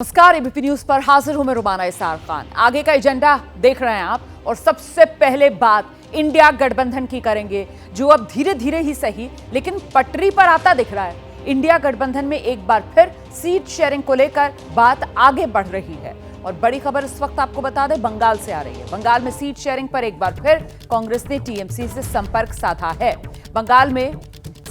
नमस्कार, ABP news पर हाजिर हूं मैं रुमाना इसार खान। आगे का एजेंडा देख रहे हैं आप और सबसे पहले बात इंडिया गठबंधन की करेंगे, जो अब धीरे धीरे ही सही लेकिन पटरी पर आता दिख रहा है। इंडिया गठबंधन में एक बार फिर सीट शेयरिंग को लेकर बात आगे बढ़ रही है और बड़ी खबर इस वक्त आपको बता दें बंगाल से आ रही है। बंगाल में सीट शेयरिंग पर एक बार फिर कांग्रेस ने टीएमसी से संपर्क साधा है। बंगाल में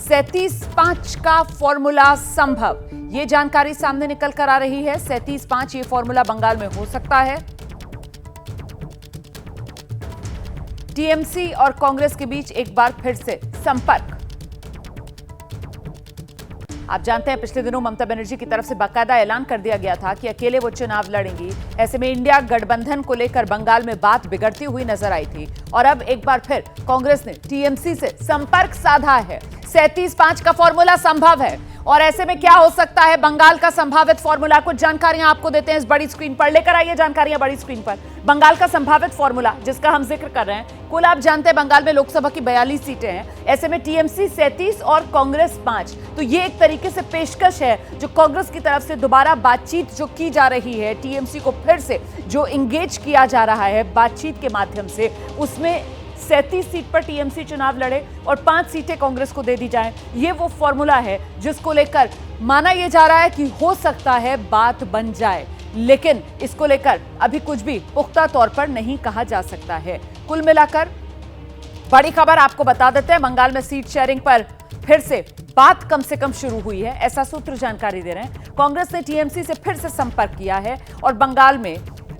37-5 का फॉर्मूला संभव, ये जानकारी सामने निकल कर आ रही है। 37-5 ये फॉर्मूला बंगाल में हो सकता है। टीएमसी और कांग्रेस के बीच एक बार फिर से संपर्क। आप जानते हैं पिछले दिनों ममता बनर्जी की तरफ से बाकायदा ऐलान कर दिया गया था कि अकेले वो चुनाव लड़ेंगी। ऐसे में इंडिया गठबंधन को लेकर बंगाल में बात बिगड़ती हुई नजर आई थी और अब एक बार फिर कांग्रेस ने टीएमसी से संपर्क साधा है। 37-5 का फॉर्मूला संभव है और ऐसे में क्या हो सकता है बंगाल का संभावित फॉर्मूला, कुछ जानकारियां आपको देते हैं इस बड़ी स्क्रीन पर। लेकर आइए जानकारियां बड़ी स्क्रीन पर। बंगाल का संभावित फॉर्मूला जिसका हम जिक्र कर रहे हैं, कुल आप जानते हैं बंगाल में लोकसभा की 42 सीटें हैं। ऐसे में टीएमसी 37 और कांग्रेस 5, तो ये एक तरीके से पेशकश है जो कांग्रेस की तरफ से दोबारा बातचीत जो की जा रही है, टीएमसी को फिर से जो इंगेज किया जा रहा है बातचीत के माध्यम से, उसमें 37 सीट पर टीएमसी चुनाव लड़े और 5 सीटें कांग्रेस को दे दी जाएं। ये वो फॉर्मूला है जिसको लेकर माना यह जा रहा है कि हो सकता है बात बन जाए, लेकिन इसको लेकर अभी कुछ भी पुख्ता तौर पर नहीं कहा जा सकता है। कुल मिलाकर बड़ी खबर आपको बता देते हैं, बंगाल में सीट शेयरिंग पर फिर से बात कम से कम शुरू हुई है, ऐसा सूत्र जानकारी दे रहे हैं। कांग्रेस ने टीएमसी से फिर से संपर्क किया है और बंगाल में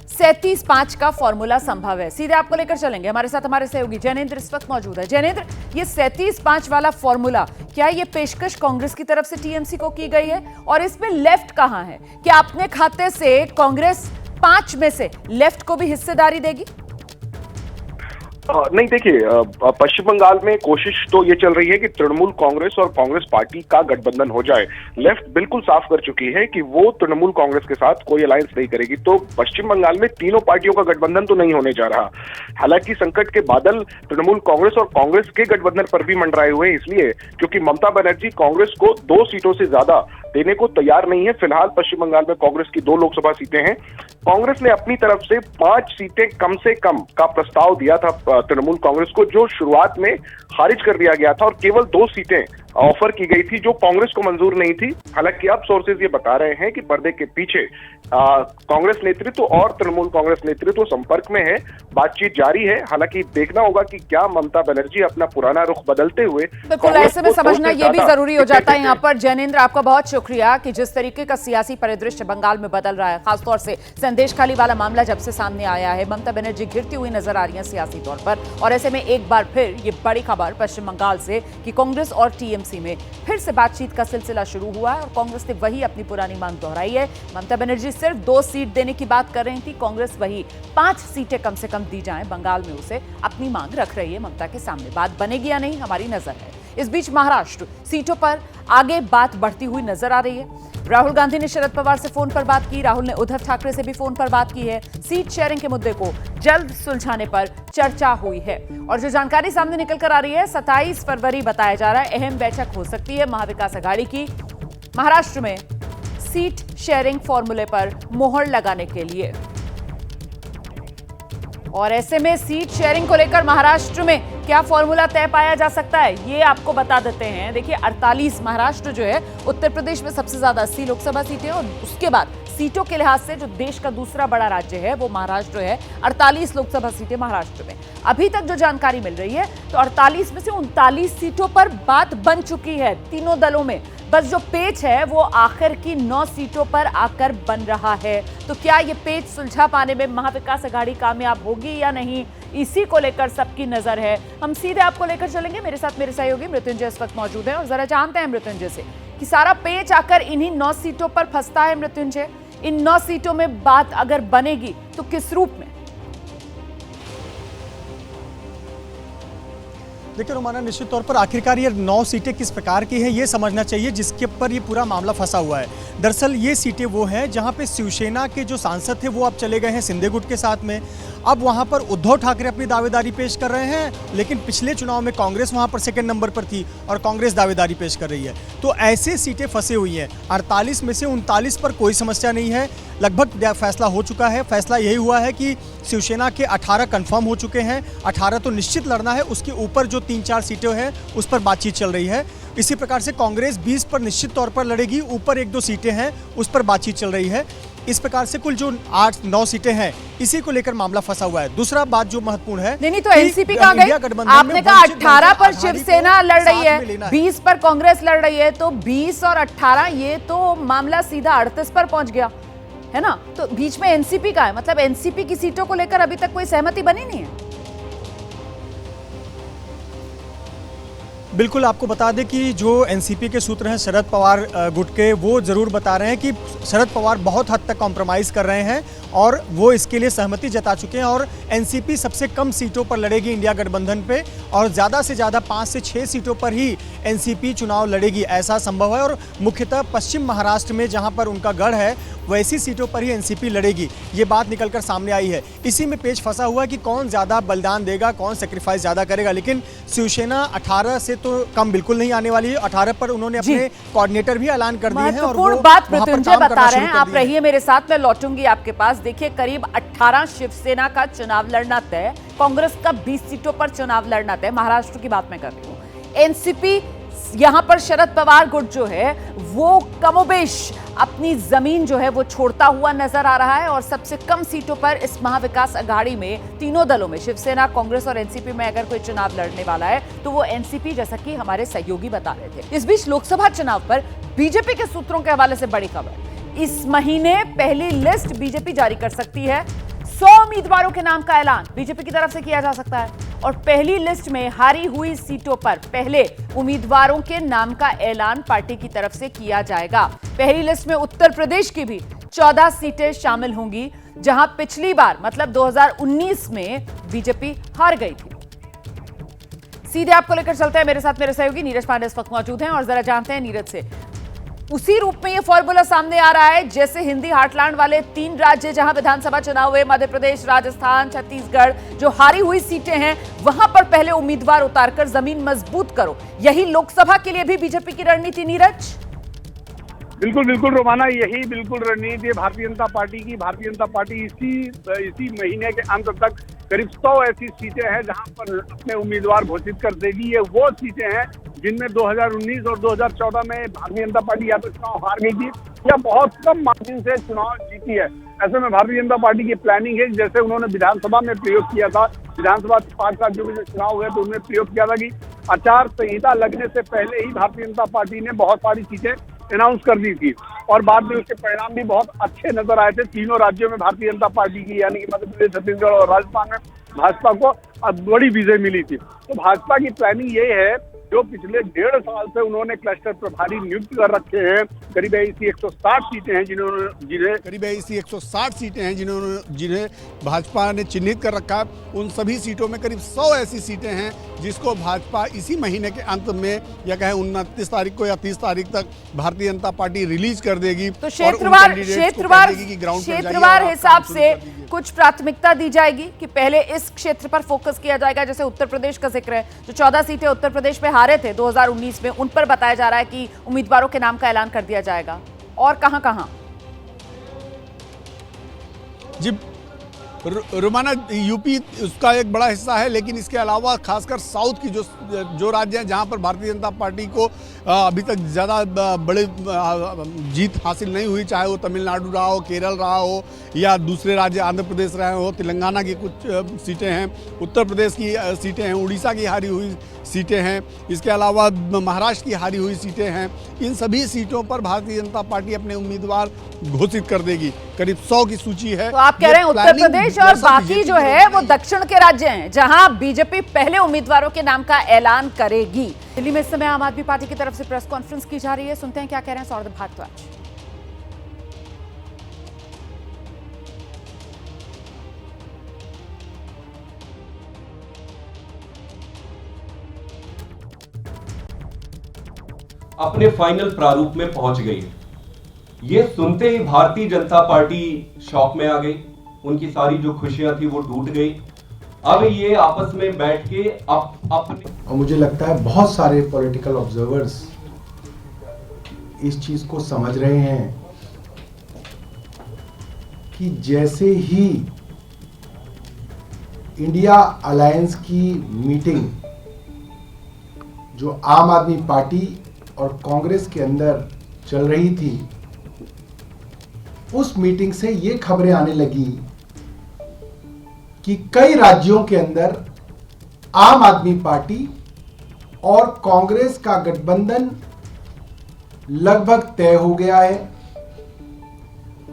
37-5 का फॉर्मूला संभव है। सीधे आपको लेकर चलेंगे, हमारे साथ हमारे सहयोगी जैनेंद्र इस वक्त मौजूद है। जैनेंद्र, ये 37-5 वाला फॉर्मूला, क्या ये पेशकश कांग्रेस की तरफ से टीएमसी को की गई है और इसमें लेफ्ट कहां है? क्या अपने खाते से कांग्रेस 5 में से लेफ्ट को भी हिस्सेदारी देगी? नहीं, देखिए, पश्चिम बंगाल में कोशिश तो ये चल रही है कि तृणमूल कांग्रेस और कांग्रेस पार्टी का गठबंधन हो जाए। लेफ्ट बिल्कुल साफ कर चुकी है कि वो तृणमूल कांग्रेस के साथ कोई अलायंस नहीं करेगी, तो पश्चिम बंगाल में तीनों पार्टियों का गठबंधन तो नहीं होने जा रहा। हालांकि संकट के बादल तृणमूल कांग्रेस और कांग्रेस के गठबंधन पर भी मंडराए हुए हैं, इसलिए क्योंकि ममता बनर्जी कांग्रेस को 2 सीटों से ज्यादा देने को तैयार नहीं है। फिलहाल पश्चिम बंगाल में कांग्रेस की 2 लोकसभा सीटें हैं। कांग्रेस ने अपनी तरफ से 5 सीटें कम से कम का प्रस्ताव दिया था तृणमूल कांग्रेस को, जो शुरुआत में खारिज कर दिया गया था और केवल 2 सीटें ऑफर की गई थी जो कांग्रेस को मंजूर नहीं थी। हालांकि अब सोर्सेज ये बता रहे हैं कि पर्दे के पीछे कांग्रेस नेतृत्व और तृणमूल कांग्रेस नेतृत्व संपर्क में है, बातचीत जारी है। हालांकि देखना होगा कि क्या ममता बनर्जी अपना पुराना रुख बदलते हुए, बिल्कुल ऐसे में समझना यह भी जरूरी हो जाता है यहाँ पर। जैनेंद्र, आपका बहुत शुक्रिया कि जिस तरीके का सियासी परिदृश्य बंगाल में बदल रहा है, खासतौर से संदेशखाली वाला मामला जब से सामने आया है, ममता बनर्जी घिरती हुई नजर आ रही है सियासी तौर पर, और ऐसे में एक बार फिर ये बड़ी खबर पश्चिम बंगाल से कि कांग्रेस और टीएमसी में फिर से बातचीत का सिलसिला शुरू हुआ है और कांग्रेस ने वही अपनी पुरानी मांग दोहराई है। ममता बनर्जी सिर्फ 2 सीट देने की बात कर रही थी, कांग्रेस वही 5 सीटें कम से कम दी जाएं बंगाल में उसे अपनी मांग रख रही है ममता के सामने। बात बनेगी या नहीं, हमारी नजर है। इस बीच महाराष्ट्र सीटों पर आगे बात बढ़ती हुई नजर आ रही है। राहुल गांधी ने शरद पवार से फोन पर बात की, राहुल ने उद्धव ठाकरे से भी फोन पर बात की है। सीट शेयरिंग के मुद्दे को जल्द सुलझाने पर चर्चा हुई है और जो जानकारी सामने निकल कर आ रही है, 27 फरवरी बताया जा रहा है अहम बैठक हो सकती है महाविकास आघाड़ी की महाराष्ट्र में सीट शेयरिंग फॉर्मूले पर मोहर लगाने के लिए। और ऐसे में सीट शेयरिंग को लेकर महाराष्ट्र में क्या फॉर्मूला तय पाया जा सकता है, ये आपको बता देते हैं। देखिए, 48 महाराष्ट्र जो है, उत्तर प्रदेश में सबसे ज्यादा 80 लोकसभा सीटें और उसके बाद सीटों के लिहाज से जो देश का दूसरा बड़ा राज्य है वो महाराष्ट्र है। 48 लोकसभा सीटें महाराष्ट्र में। अभी तक जो जानकारी मिल रही है तो 48 में से 39 सीटों पर बात बन चुकी है तीनों दलों में। बस जो पेच है वो आखिर की 9 सीटों पर आकर बन रहा है। तो क्या ये पेच सुलझा पाने में महाविकास आघाड़ी कामयाब होगी या नहीं, इसी को लेकर सबकी नजर है। हम सीधे आपको लेकर चलेंगे, मेरे साथ मेरे सहयोगी मृत्युंजय इस वक्त मौजूद है और जरा जानते हैं मृत्युंजय से कि सारा पेच आकर इन्हीं 9 सीटों पर फंसता है। मृत्युंजय, इन 9 सीटों में बात अगर बनेगी तो किस रूप में? देखिए रोमाना, निश्चित तौर पर आखिरकार ये 9 सीटें किस प्रकार की हैं ये समझना चाहिए, जिसके ऊपर ये पूरा मामला फंसा हुआ है। दरअसल ये सीटें वो हैं जहां पे शिवसेना के जो सांसद थे वो अब चले गए हैं शिंदे गुट के साथ में। अब वहां पर उद्धव ठाकरे अपनी दावेदारी पेश कर रहे हैं, लेकिन पिछले चुनाव में कांग्रेस वहां पर सेकंड नंबर पर थी और कांग्रेस दावेदारी पेश कर रही है। तो ऐसे सीटें फंसी हुई हैं। 48 में से 39 पर कोई समस्या नहीं है, लगभग फैसला हो चुका है। फैसला यही हुआ है कि शिवसेना के 18 कंफर्म हो चुके हैं, 18 तो निश्चित लड़ना है, उसके ऊपर जो 3-4 सीटें हैं उस पर बातचीत चल रही है। इसी प्रकार से कांग्रेस 20 पर निश्चित तौर पर लड़ेगी, ऊपर 1-2 सीटें हैं उस पर बातचीत चल रही है। इस प्रकार से कुल जो 8-9 सीटें हैं इसी को लेकर मामला फंसा हुआ है। दूसरा बात जो महत्वपूर्ण है, नहीं तो एनसीपी कहां गई? आपने कहा 18 पर शिवसेना लड़ रही है, 20 पर कांग्रेस लड़ रही है, तो 20 और 18 ये तो मामला सीधा 38 पर पहुंच गया है ना। तो बीच में एनसीपी का है, मतलब एनसीपी की सीटों को लेकर अभी तक कोई सहमति बनी नहीं है। बिल्कुल, आपको बता दें कि जो एनसीपी के सूत्र हैं शरद पवार गुट के, वो ज़रूर बता रहे हैं कि शरद पवार बहुत हद तक कॉम्प्रोमाइज़ कर रहे हैं और वो इसके लिए सहमति जता चुके हैं और एनसीपी सबसे कम सीटों पर लड़ेगी इंडिया गठबंधन पे और ज़्यादा से ज़्यादा 5 से 6 सीटों पर ही एनसीपी चुनाव लड़ेगी, ऐसा संभव है। और मुख्यतः पश्चिम महाराष्ट्र में जहाँ पर उनका गढ़ है वैसी सीटों पर ही एनसीपी लड़ेगी, ये बात निकलकर सामने आई है। इसी में पेच फंसा हुआ है कि कौन ज़्यादा बलिदान देगा, कौन सेक्रीफाइस ज़्यादा करेगा। लेकिन शिवसेना 18 से तो कम बिल्कुल नहीं आने वाली है। 18 पर उन्होंने अपने कोऑर्डिनेटर भी ऐलान कर दिए हैं और वो बात मृत्युंजय बता रहे हैं। आप रहिए मेरे साथ, मैं लौटूंगी आपके पास। देखिए, करीब 18 शिवसेना का चुनाव लड़ना तय, कांग्रेस का 20 सीटों पर चुनाव लड़ना तय। महाराष्ट्र की बात मैं कर रही हूँ। एनसीपी यहां पर शरद पवार गुट जो है वो कमोबेश अपनी जमीन जो है वो छोड़ता हुआ नजर आ रहा है और सबसे कम सीटों पर इस महाविकास अघाड़ी में तीनों दलों में शिवसेना, कांग्रेस और एनसीपी में अगर कोई चुनाव लड़ने वाला है तो वो एनसीपी, जैसा कि हमारे सहयोगी बता रहे थे। इस बीच लोकसभा चुनाव पर बीजेपी के सूत्रों के हवाले से बड़ी खबर, इस महीने पहली लिस्ट बीजेपी जारी कर सकती है। 100 उम्मीदवारों के नाम का ऐलान बीजेपी की तरफ से किया जा सकता है और पहली लिस्ट में हारी हुई सीटों पर पहले उम्मीदवारों के नाम का ऐलान पार्टी की तरफ से किया जाएगा। पहली लिस्ट में उत्तर प्रदेश की भी 14 सीटें शामिल होंगी, जहां पिछली बार मतलब 2019 में बीजेपी हार गई थी। सीधे आपको लेकर चलते हैं, मेरे साथ मेरे सहयोगी नीरज पांडे इस वक्त मौजूद हैं और जरा जानते हैं नीरज से। उसी रूप में ये फॉर्मूला सामने आ रहा है जैसे हिंदी हार्टलैंड वाले 3 राज्य जहां विधानसभा चुनाव हुए, मध्य प्रदेश, राजस्थान, छत्तीसगढ़, जो हारी हुई सीटें हैं वहां पर पहले उम्मीदवार उतारकर जमीन मजबूत करो। यही लोकसभा के लिए भी बीजेपी की रणनीति नीरज? बिल्कुल बिल्कुल रोमाना, यही बिल्कुल रणनीति है भारतीय जनता पार्टी की। भारतीय जनता पार्टी इसी महीने के अंत तक करीब 100 ऐसी सीटें हैं जहां पर अपने उम्मीदवार घोषित कर देगी। ये वो सीटें हैं जिनमें 2019 और 2014 में भारतीय जनता पार्टी या तो चुनाव हार गई थी या बहुत कम मार्जिन से चुनाव जीती है। ऐसे में भारतीय जनता पार्टी की प्लानिंग है, जैसे उन्होंने विधानसभा में प्रयोग किया था, विधानसभा 5 राज्यों में जो चुनाव हुए तो उन्होंने प्रयोग किया था कि आचार संहिता लगने से पहले ही भारतीय जनता पार्टी ने बहुत सारी चीजें अनाउंस कर दी थी और बाद में उसके परिणाम भी बहुत अच्छे नजर आए थे। तीनों राज्यों में भारतीय जनता पार्टी की यानी कि मध्य प्रदेश, छत्तीसगढ़ और राजस्थान में भाजपा को अब बड़ी विजय मिली थी। तो भाजपा की प्लानिंग ये है, जो पिछले 1.5 साल से उन्होंने क्लस्टर प्रभारी नियुक्त कर रखे हैं, करीब ऐसी 160 सीटें हैं जिन्हें भाजपा ने चिन्हित कर रखा है। उन सभी सीटों में करीब 100 ऐसी सीटें हैं जिसको भाजपा इसी महीने के अंत में या कहें 29 तारीख को या 30 तारीख तक भारतीय जनता पार्टी रिलीज कर देगी। तो क्षेत्रवार हिसाब से कुछ प्राथमिकता दी जाएगी कि पहले इस क्षेत्र पर फोकस किया जाएगा। जैसे उत्तर प्रदेश का जिक्र है, जो 14 सीटें उत्तर प्रदेश में हारे थे 2019 में, उन पर बताया जा रहा है कि उम्मीदवारों के नाम का ऐलान कर दिया जाएगा। और कहां-कहां? जी रोमाना, यूपी उसका एक बड़ा हिस्सा है, लेकिन इसके अलावा खासकर साउथ की जो राज्य हैं जहां पर भारतीय जनता पार्टी को अभी तक ज़्यादा बड़े जीत हासिल नहीं हुई, चाहे वो तमिलनाडु रहा हो, केरल रहा हो या दूसरे राज्य आंध्र प्रदेश रहे हो, तेलंगाना की कुछ सीटें हैं, उत्तर प्रदेश की सीटें हैं, उड़ीसा की हारी हुई सीटें हैं, इसके अलावा महाराष्ट्र की हारी हुई सीटें हैं। इन सभी सीटों पर भारतीय जनता पार्टी अपने उम्मीदवार घोषित कर देगी। करीब 100 की सूची है। तो आप कह रहे हैं उत्तर प्रदेश और बाकी जो है वो दक्षिण के राज्य हैं जहां बीजेपी पहले उम्मीदवारों के नाम का ऐलान करेगी। दिल्ली में इस समय आम आदमी पार्टी की तरफ से प्रेस कॉन्फ्रेंस की जा रही है, सुनते हैं क्या कह रहे हैं सौरभ भारद्वाज। अपने फाइनल प्रारूप में पहुंच गई है। ये सुनते ही भारतीय जनता पार्टी शॉक में आ गई, उनकी सारी जो खुशियां थी वो टूट गई। अब ये आपस में बैठ के अपने, और मुझे लगता है बहुत सारे पॉलिटिकल ऑब्जर्वर्स इस चीज को समझ रहे हैं कि जैसे ही इंडिया अलायंस की मीटिंग जो आम आदमी पार्टी और कांग्रेस के अंदर चल रही थी, उस मीटिंग से ये खबरें आने लगी कि कई राज्यों के अंदर आम आदमी पार्टी और कांग्रेस का गठबंधन लगभग तय हो गया है।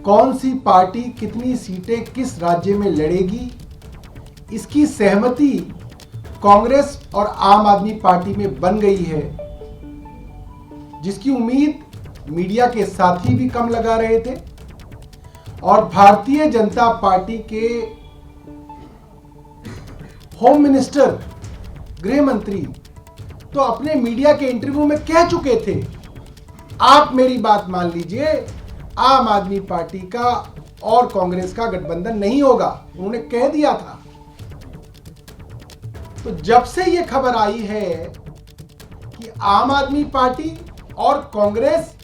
कौन सी पार्टी कितनी सीटें किस राज्य में लड़ेगी, इसकी सहमति कांग्रेस और आम आदमी पार्टी में बन गई है, जिसकी उम्मीद मीडिया के साथी भी कम लगा रहे थे। और भारतीय जनता पार्टी के होम मिनिस्टर, गृह मंत्री तो अपने मीडिया के इंटरव्यू में कह चुके थे, आप मेरी बात मान लीजिए, आम आदमी पार्टी का और कांग्रेस का गठबंधन नहीं होगा, उन्होंने कह दिया था। तो जब से यह खबर आई है कि आम आदमी पार्टी और कांग्रेस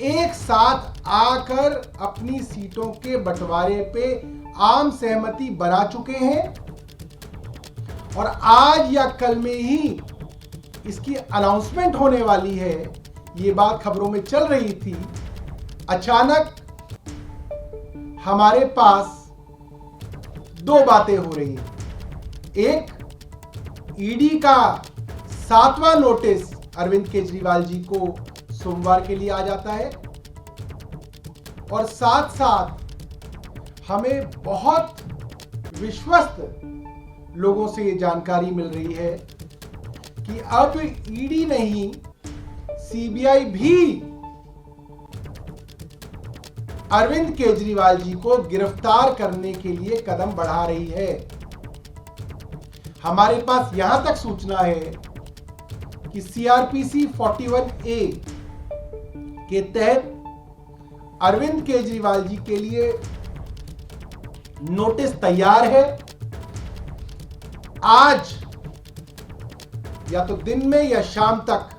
एक साथ आकर अपनी सीटों के बंटवारे पे आम सहमति बना चुके हैं और आज या कल में ही इसकी अनाउंसमेंट होने वाली है, ये बात खबरों में चल रही थी। अचानक हमारे पास दो बातें हो रही हैं। एक, ईडी का 7वां नोटिस अरविंद केजरीवाल जी को सोमवार के लिए आ जाता है और साथ साथ हमें बहुत विश्वस्त लोगों से ये जानकारी मिल रही है कि अब ईडी नहीं, सीबीआई भी अरविंद केजरीवाल जी को गिरफ्तार करने के लिए कदम बढ़ा रही है। हमारे पास यहां तक सूचना है कि सीआरपीसी 41A के तहत अरविंद केजरीवाल जी के लिए नोटिस तैयार है। आज या तो दिन में या शाम तक।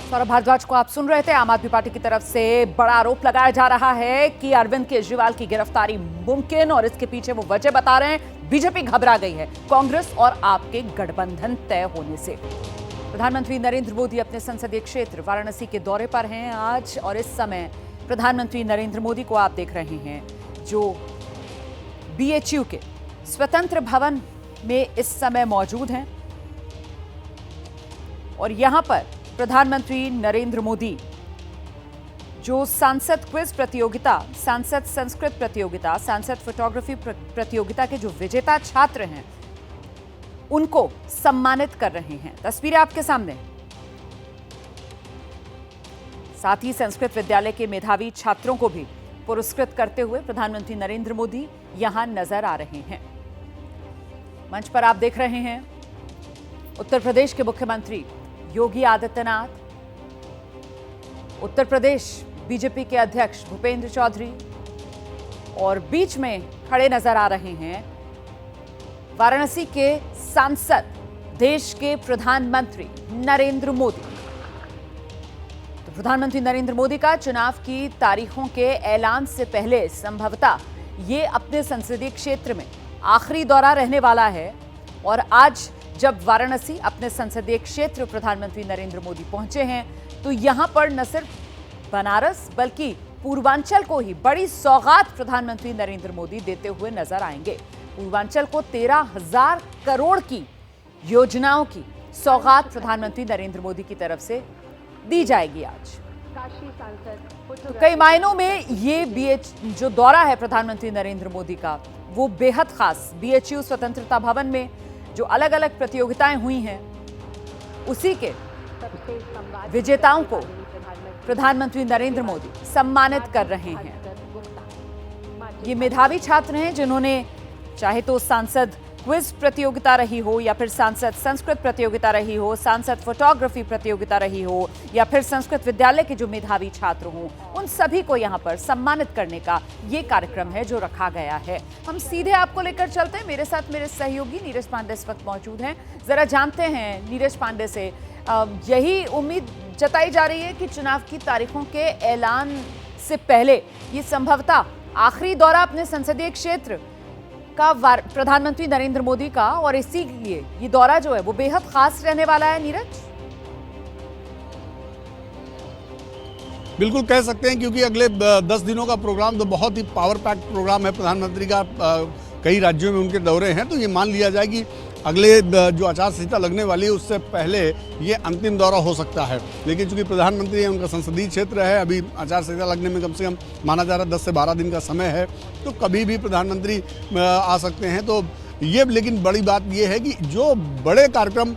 सौरभ भारद्वाज को आप सुन रहे थे। आम आदमी पार्टी की तरफ से बड़ा आरोप लगाया जा रहा है कि अरविंद केजरीवाल की गिरफ्तारी मुमकिन, और इसके पीछे वो वजह बता रहे हैं, बीजेपी घबरा गई है कांग्रेस और आपके गठबंधन तय होने से। प्रधानमंत्री नरेंद्र मोदी अपने संसदीय क्षेत्र वाराणसी के दौरे पर हैं आज, और इस समय प्रधानमंत्री नरेंद्र मोदी को आप देख रहे हैं जो बीएचयू के स्वतंत्र भवन में इस समय मौजूद हैं। और यहां पर प्रधानमंत्री नरेंद्र मोदी जो सांसद क्विज प्रतियोगिता, सांसद संस्कृत प्रतियोगिता, सांसद फोटोग्राफी प्रतियोगिता के जो विजेता छात्र हैं उनको सम्मानित कर रहे हैं। तस्वीरें आपके सामने। साथ ही संस्कृत विद्यालय के मेधावी छात्रों को भी पुरस्कृत करते हुए प्रधानमंत्री नरेंद्र मोदी यहां नजर आ रहे हैं। मंच पर आप देख रहे हैं उत्तर प्रदेश के मुख्यमंत्री योगी आदित्यनाथ, उत्तर प्रदेश बीजेपी के अध्यक्ष भूपेंद्र चौधरी, और बीच में खड़े नजर आ रहे हैं वाराणसी के सांसद, देश के प्रधानमंत्री नरेंद्र मोदी। तो प्रधानमंत्री नरेंद्र मोदी का चुनाव की तारीखों के ऐलान से पहले संभवतः ये अपने संसदीय क्षेत्र में आखिरी दौरा रहने वाला है। और आज जब वाराणसी अपने संसदीय क्षेत्र प्रधानमंत्री नरेंद्र मोदी पहुंचे हैं तो यहां पर न सिर्फ बनारस बल्कि पूर्वांचल को ही बड़ी सौगात प्रधानमंत्री नरेंद्र मोदी देते हुए नजर आएंगे। पूर्वांचल को 13,000 करोड़ की योजनाओं की सौगात प्रधानमंत्री नरेंद्र मोदी की तरफ से दी जाएगी आज। तो कई मायनों में ये जो दौरा है प्रधानमंत्री नरेंद्र मोदी का वो बेहद खास। बीएचयू स्वतंत्रता भवन में जो अलग अलग प्रतियोगिताएं हुई हैं उसी के विजेताओं को प्रधानमंत्री नरेंद्र मोदी सम्मानित कर रहे हैं। ये मेधावी छात्र हैं जिन्होंने चाहे तो सांसद क्विज प्रतियोगिता रही हो, या फिर सांसद संस्कृत प्रतियोगिता रही हो, सांसद फोटोग्राफी प्रतियोगिता रही हो, या फिर संस्कृत विद्यालय के जो मेधावी छात्र हों, उन सभी को यहां पर सम्मानित करने का ये कार्यक्रम है जो रखा गया है। हम सीधे आपको लेकर चलते हैं। मेरे साथ मेरे सहयोगी नीरज पांडे इस वक्त मौजूद हैं। जरा जानते हैं नीरज पांडे से, यही उम्मीद जताई जा रही है कि चुनाव की तारीखों के ऐलान से पहले ये संभवतः आखिरी दौरा अपने संसदीय क्षेत्र का प्रधानमंत्री नरेंद्र मोदी का, और इसीलिए ये दौरा जो है वो बेहद खास रहने वाला है। नीरज, बिल्कुल कह सकते हैं, क्योंकि अगले 10 दिनों का प्रोग्राम तो बहुत ही पावर पैक्ड प्रोग्राम है प्रधानमंत्री का। कई राज्यों में उनके दौरे हैं, तो ये मान लिया जाए कि अगले जो आचार संहिता लगने वाली है उससे पहले ये अंतिम दौरा हो सकता है। लेकिन चूंकि प्रधानमंत्री है, उनका संसदीय क्षेत्र है, अभी आचार संहिता लगने में कम से कम माना जा रहा है 10 से 12 दिन का समय है, तो कभी भी प्रधानमंत्री आ सकते हैं। तो ये, लेकिन बड़ी बात ये है कि जो बड़े कार्यक्रम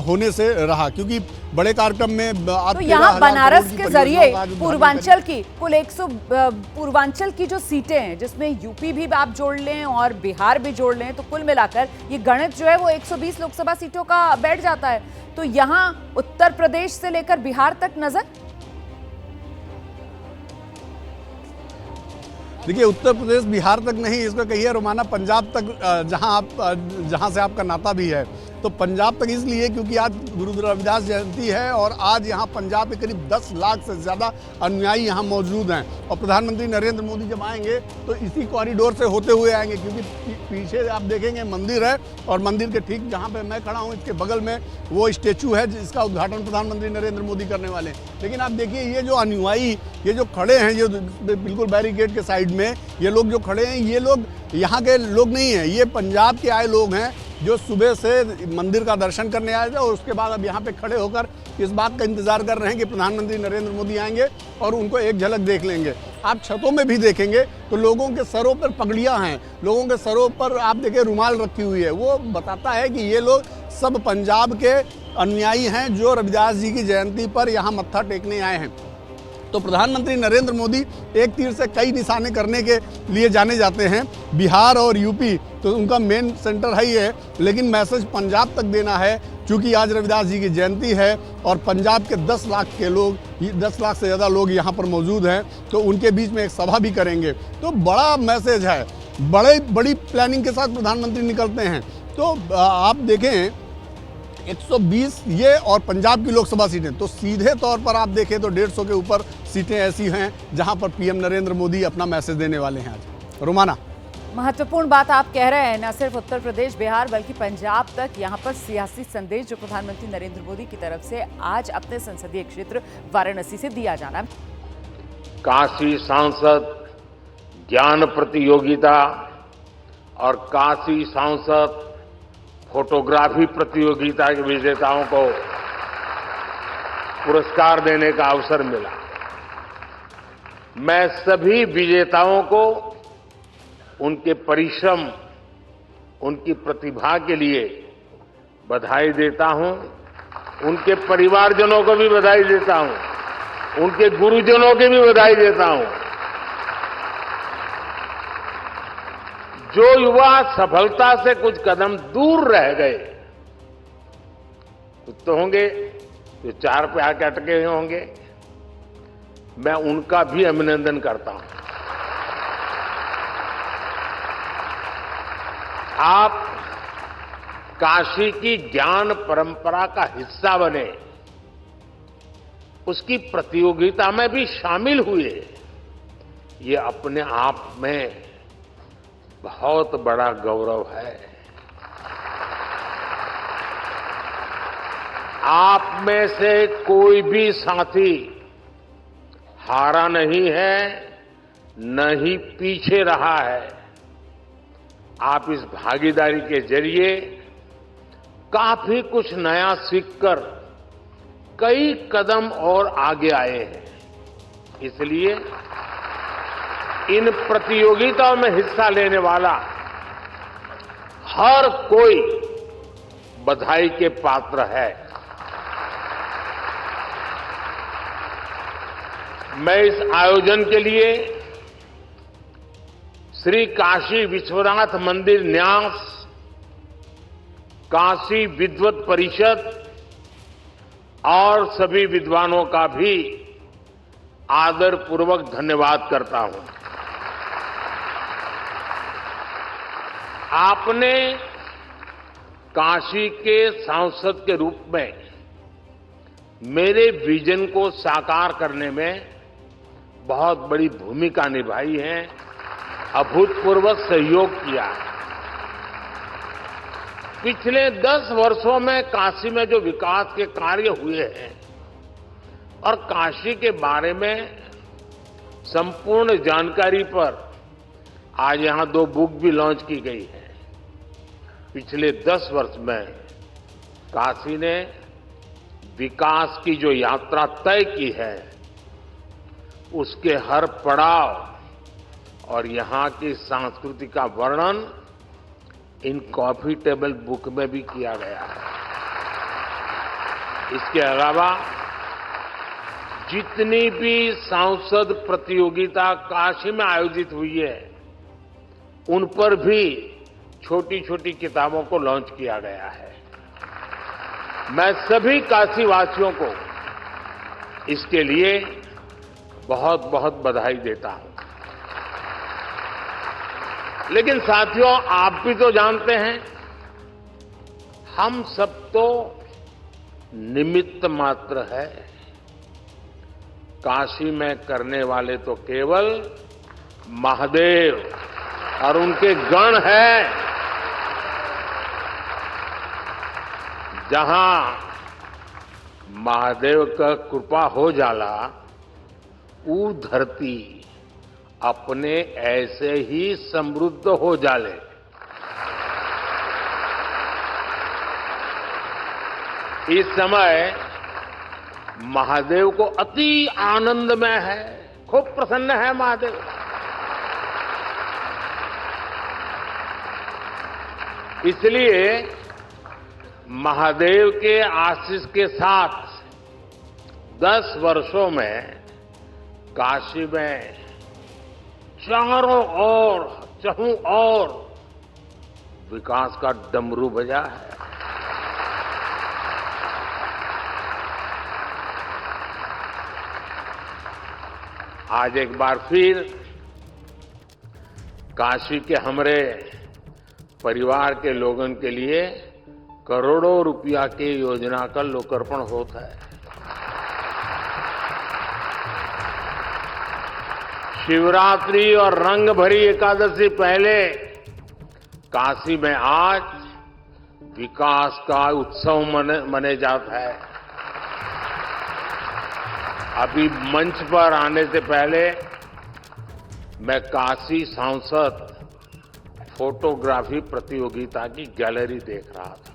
होने से रहा, क्योंकि बड़े कार्यक्रम में तो यहाँ बनारस के जरिए पूर्वांचल की कुल 100 पूर्वांचल की जो सीटें हैं, जिसमें यूपी भी आप जोड़ लें और बिहार भी जोड़ लें, तो कुल मिलाकर ये गणित जो है वो 120 लोकसभा सीटों का बैठ जाता है। तो यहाँ उत्तर प्रदेश से लेकर बिहार तक नजर। देखिए, उत्तर प्रदेश बिहार तक नहीं, इसको कहिए रोमाना पंजाब तक, जहां से आपका नाता भी है। तो पंजाब तक इसलिए क्योंकि आज गुरु रविदास जयंती है और आज यहाँ पंजाब के करीब 10 लाख से ज़्यादा अनुयायी यहाँ मौजूद हैं। और प्रधानमंत्री नरेंद्र मोदी जब आएंगे तो इसी कॉरिडोर से होते हुए आएंगे, क्योंकि पीछे आप देखेंगे मंदिर है और मंदिर के ठीक जहाँ पे मैं खड़ा हूँ इसके बगल में वो स्टेचू है जिसका उद्घाटन प्रधानमंत्री नरेंद्र मोदी करने वाले हैं। लेकिन आप देखिए, ये जो अनुयायी, ये जो खड़े हैं, ये बिल्कुल बैरिकेड के साइड में ये लोग जो खड़े हैं, ये लोग यहाँ के लोग नहीं हैं, ये पंजाब के आए लोग हैं जो सुबह से मंदिर का दर्शन करने आए थे और उसके बाद अब यहाँ पे खड़े होकर इस बात का इंतजार कर रहे हैं कि प्रधानमंत्री नरेंद्र मोदी आएंगे और उनको एक झलक देख लेंगे। आप छतों में भी देखेंगे तो लोगों के सरों पर पगड़ियाँ हैं, लोगों के सरों पर आप देखिए रुमाल रखी हुई है। वो बताता है कि ये लोग सब पंजाब के अनुयायी हैं जो रविदास जी की जयंती पर यहाँ मत्था टेकने आए हैं। तो प्रधानमंत्री नरेंद्र मोदी एक तीर से कई निशाने करने के लिए जाने जाते हैं। बिहार और यूपी तो उनका मेन सेंटर है ही है, लेकिन मैसेज पंजाब तक देना है, क्योंकि आज रविदास जी की जयंती है और पंजाब के 10 लाख के लोग, 10 लाख से ज़्यादा लोग यहाँ पर मौजूद हैं, तो उनके बीच में एक सभा भी करेंगे। तो बड़ा मैसेज है, बड़ी प्लानिंग के साथ प्रधानमंत्री निकलते हैं। तो आप देखें 120 ये और पंजाब की लोकसभा सीटें, तो सीधे तौर पर आप देखें तो 150 के ऊपर सीटें ऐसी हैं जहां पर पीएम नरेंद्र मोदी अपना मैसेज देने वाले हैं आज। रोमाना, महत्वपूर्ण बात आप कह रहे हैं, न सिर्फ उत्तर प्रदेश बिहार बल्कि पंजाब तक यहाँ पर सियासी संदेश जो प्रधानमंत्री नरेंद्र मोदी की तरफ से आज अपने संसदीय क्षेत्र वाराणसी से दिया जाना है। काशी सांसद ज्ञान प्रतियोगिता और काशी सांसद फोटोग्राफी प्रतियोगिता के विजेताओं को पुरस्कार देने का अवसर मिला। मैं सभी विजेताओं को उनके परिश्रम, उनकी प्रतिभा के लिए बधाई देता हूं। उनके परिवारजनों को भी बधाई देता हूं, उनके गुरुजनों की भी बधाई देता हूं। जो युवा सफलता से कुछ कदम दूर रह गए, कुछ तो होंगे जो 4 पे आके अटके हुए होंगे, मैं उनका भी अभिनंदन करता हूं। आप काशी की ज्ञान परंपरा का हिस्सा बने, उसकी प्रतियोगिता में भी शामिल हुए, ये अपने आप में बहुत बड़ा गौरव है। आप में से कोई भी साथी हारा नहीं है, न ही पीछे रहा है। आप इस भागीदारी के जरिए काफी कुछ नया सीखकर कई कदम और आगे आए हैं। इसलिए इन प्रतियोगिताओं में हिस्सा लेने वाला हर कोई बधाई के पात्र है। मैं इस आयोजन के लिए श्री काशी विश्वनाथ मंदिर न्यास काशी विद्वत परिषद और सभी विद्वानों का भी आदर पूर्वक धन्यवाद करता हूं। आपने काशी के सांसद के रूप में मेरे विजन को साकार करने में बहुत बड़ी भूमिका निभाई है, अभूतपूर्व सहयोग किया है। पिछले 10 वर्षों में काशी में जो विकास के कार्य हुए हैं और काशी के बारे में संपूर्ण जानकारी पर आज यहां 2 बुक भी लॉन्च की गई है। पिछले 10 वर्ष में काशी ने विकास की जो यात्रा तय की है उसके हर पड़ाव और यहां की संस्कृति का वर्णन इन कॉफी टेबल बुक में भी किया गया है। इसके अलावा जितनी भी सांसद प्रतियोगिता काशी में आयोजित हुई है उन पर भी छोटी छोटी किताबों को लॉन्च किया गया है। मैं सभी काशी वासियों को इसके लिए बहुत बहुत बधाई देता हूं। लेकिन साथियों, आप भी तो जानते हैं हम सब तो निमित्त मात्र है। काशी में करने वाले तो केवल महादेव और उनके गण हैं। जहां महादेव का कृपा हो जाला ऊ धरती अपने ऐसे ही समृद्ध हो जाले। इस समय महादेव को अति आनंदमय है, खूब प्रसन्न है महादेव। इसलिए महादेव के आशीष के साथ 10 वर्षों में काशी में चारों ओर चहुं ओर विकास का डमरू बजा है। आज एक बार फिर काशी के हमारे परिवार के लोगों के लिए करोड़ों रुपया की योजना का लोकार्पण होता है। शिवरात्रि और रंग भरी एकादशी पहले काशी में आज विकास का उत्सव मने जाता है। अभी मंच पर आने से पहले मैं काशी सांसद फोटोग्राफी प्रतियोगिता की गैलरी देख रहा था।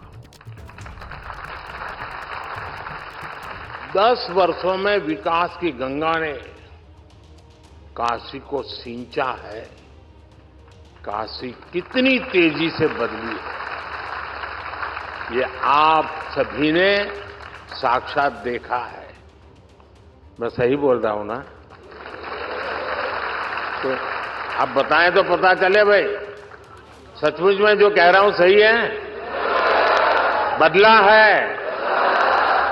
10 वर्षों में विकास की गंगा ने काशी को सिंचा है। काशी कितनी तेजी से बदली है ये आप सभी ने साक्षात देखा है। मैं सही बोल रहा हूं ना? तो आप बताएं तो पता चले भाई सचमुच में जो कह रहा हूं सही है। बदला है,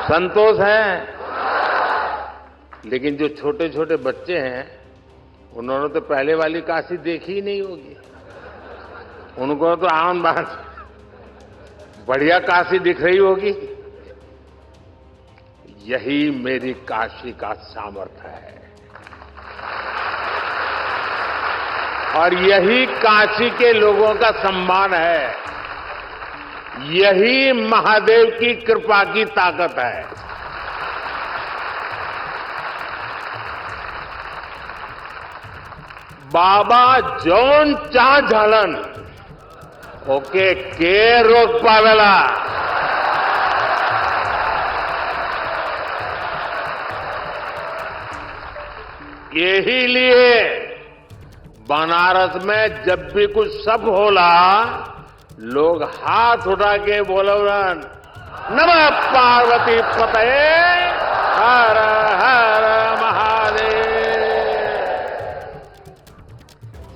संतोष है। लेकिन जो छोटे छोटे बच्चे हैं उन्होंने तो पहले वाली काशी देखी ही नहीं होगी। उनको तो आम बात बढ़िया काशी दिख रही होगी। यही मेरी काशी का सामर्थ्य है और यही काशी के लोगों का सम्मान है। यही महादेव की कृपा की ताकत है। बाबा जौन चा झालन ओके के रोक पावेला। यही लिए बनारस में जब भी कुछ सब होला लोग हाथ उठा के बोलन नमः पार्वती पतये हर हर महादेव।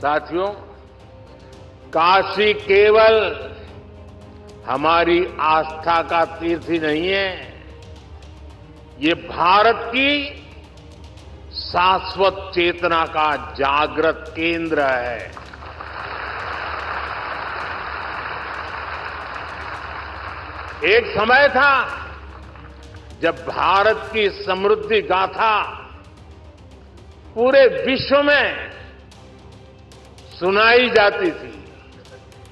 साथियों, काशी केवल हमारी आस्था का तीर्थ ही नहीं है, ये भारत की शाश्वत चेतना का जागृत केंद्र है। एक समय था जब भारत की समृद्धि गाथा पूरे विश्व में सुनाई जाती थी।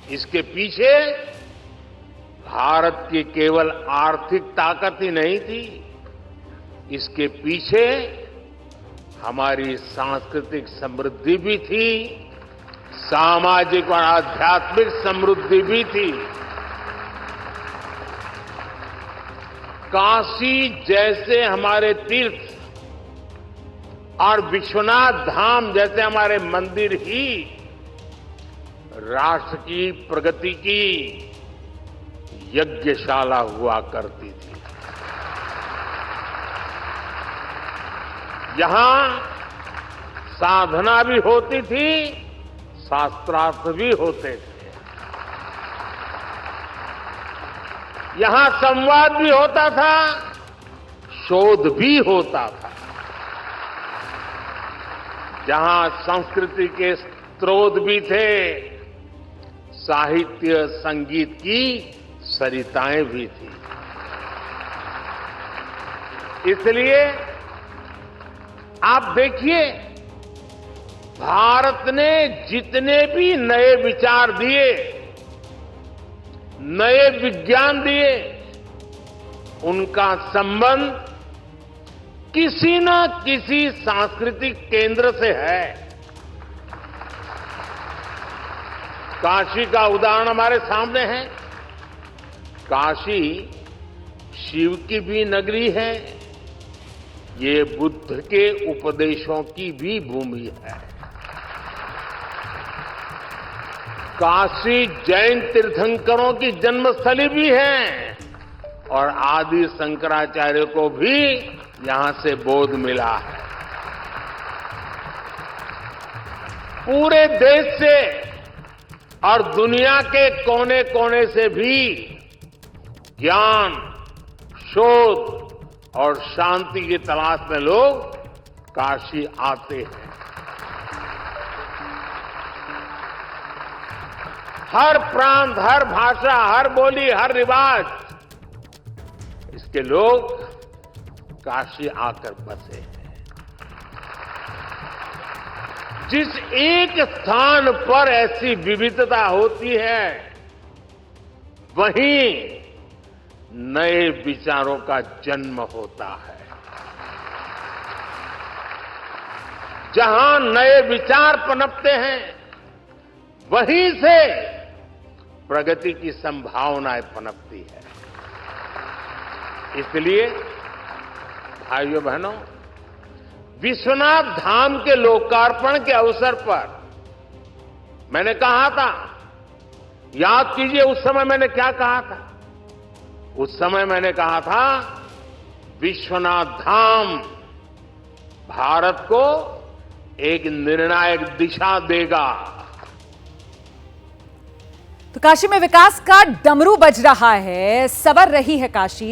इसके पीछे भारत की केवल आर्थिक ताकत ही नहीं थी, इसके पीछे हमारी सांस्कृतिक समृद्धि भी थी, सामाजिक और आध्यात्मिक समृद्धि भी थी। काशी जैसे हमारे तीर्थ और विश्वनाथ धाम जैसे हमारे मंदिर ही राष्ट्र की प्रगति की यज्ञशाला हुआ करती थी। यहां साधना भी होती थी, शास्त्रार्थ भी होते थे। यहां संवाद भी होता था, शोध भी होता था। जहां संस्कृति के स्रोत भी थे, साहित्य संगीत की सरिताएं भी थी। इसलिए आप देखिए, भारत ने जितने भी नए विचार दिए, नए विज्ञान दिए, उनका संबंध किसी न किसी सांस्कृतिक केंद्र से है। काशी का उदाहरण हमारे सामने है। काशी शिव की भी नगरी है, ये बुद्ध के उपदेशों की भी भूमि है। काशी जैन तीर्थंकरों की जन्मस्थली भी है और आदि शंकराचार्य को भी यहां से बोध मिला है। पूरे देश से और दुनिया के कोने कोने से भी ज्ञान, शोध और शांति की तलाश में लोग काशी आते हैं। हर प्रांत, हर भाषा, हर बोली, हर रिवाज, इसके लोग काशी आकर बसे हैं। जिस एक स्थान पर ऐसी विविधता होती है, वहीं नए विचारों का जन्म होता है। जहां नए विचार पनपते हैं, वहीं से प्रगति की संभावनाएं पनपती है। इसलिए भाइयों बहनों, विश्वनाथ धाम के लोकार्पण के अवसर पर मैंने कहा था, याद कीजिए उस समय मैंने क्या कहा था। उस समय मैंने कहा था, विश्वनाथ धाम भारत को एक निर्णायक दिशा देगा। तो काशी में विकास का डमरू बज रहा है, सवर रही है काशी।